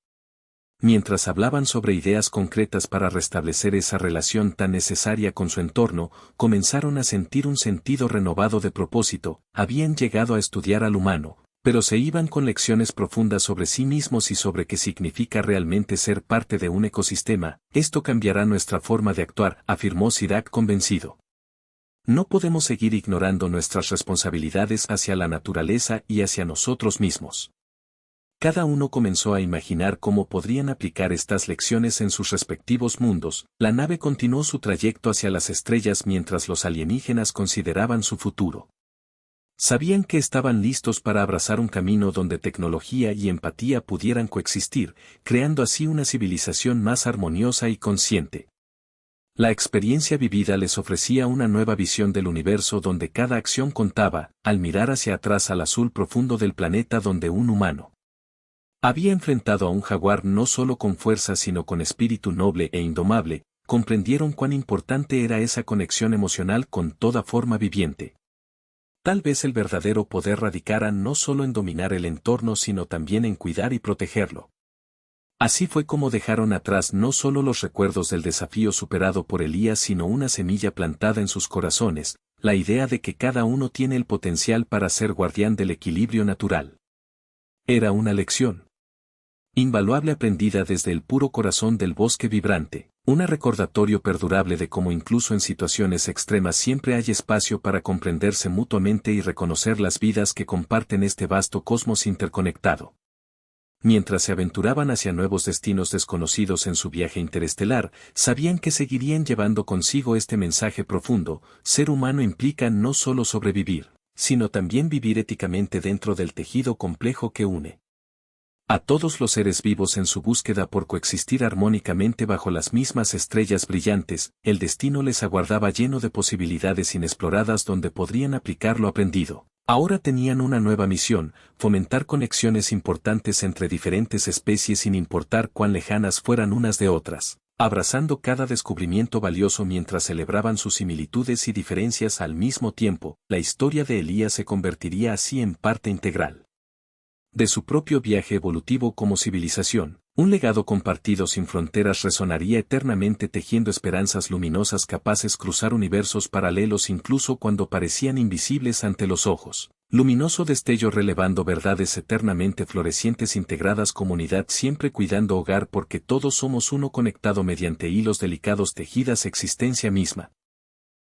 Mientras hablaban sobre ideas concretas para restablecer esa relación tan necesaria con su entorno, comenzaron a sentir un sentido renovado de propósito. Habían llegado a estudiar al humano, pero se iban con lecciones profundas sobre sí mismos y sobre qué significa realmente ser parte de un ecosistema. Esto cambiará nuestra forma de actuar, afirmó Sirac convencido. No podemos seguir ignorando nuestras responsabilidades hacia la naturaleza y hacia nosotros mismos. Cada uno comenzó a imaginar cómo podrían aplicar estas lecciones en sus respectivos mundos. La nave continuó su trayecto hacia las estrellas mientras los alienígenas consideraban su futuro. Sabían que estaban listos para abrazar un camino donde tecnología y empatía pudieran coexistir, creando así una civilización más armoniosa y consciente. La experiencia vivida les ofrecía una nueva visión del universo donde cada acción contaba, al mirar hacia atrás al azul profundo del planeta donde un humano había enfrentado a un jaguar no solo con fuerza sino con espíritu noble e indomable. Comprendieron cuán importante era esa conexión emocional con toda forma viviente. Tal vez el verdadero poder radicara no solo en dominar el entorno sino también en cuidar y protegerlo. Así fue como dejaron atrás no solo los recuerdos del desafío superado por Elías sino una semilla plantada en sus corazones, la idea de que cada uno tiene el potencial para ser guardián del equilibrio natural. Era una lección invaluable aprendida desde el puro corazón del bosque vibrante, un recordatorio perdurable de cómo incluso en situaciones extremas siempre hay espacio para comprenderse mutuamente y reconocer las vidas que comparten este vasto cosmos interconectado. Mientras se aventuraban hacia nuevos destinos desconocidos en su viaje interestelar, sabían que seguirían llevando consigo este mensaje profundo: ser humano implica no solo sobrevivir, sino también vivir éticamente dentro del tejido complejo que une a todos los seres vivos en su búsqueda por coexistir armónicamente bajo las mismas estrellas brillantes. El destino les aguardaba lleno de posibilidades inexploradas donde podrían aplicar lo aprendido. Ahora tenían una nueva misión: fomentar conexiones importantes entre diferentes especies sin importar cuán lejanas fueran unas de otras, abrazando cada descubrimiento valioso mientras celebraban sus similitudes y diferencias al mismo tiempo. La historia de Elías se convertiría así en parte integral de su propio viaje evolutivo como civilización. Un legado compartido sin fronteras resonaría eternamente tejiendo esperanzas luminosas capaces cruzar universos paralelos incluso cuando parecían invisibles ante los ojos. Luminoso destello relevando verdades eternamente florecientes integradas comunidad siempre cuidando hogar porque todos somos uno conectado mediante hilos delicados tejidas existencia misma.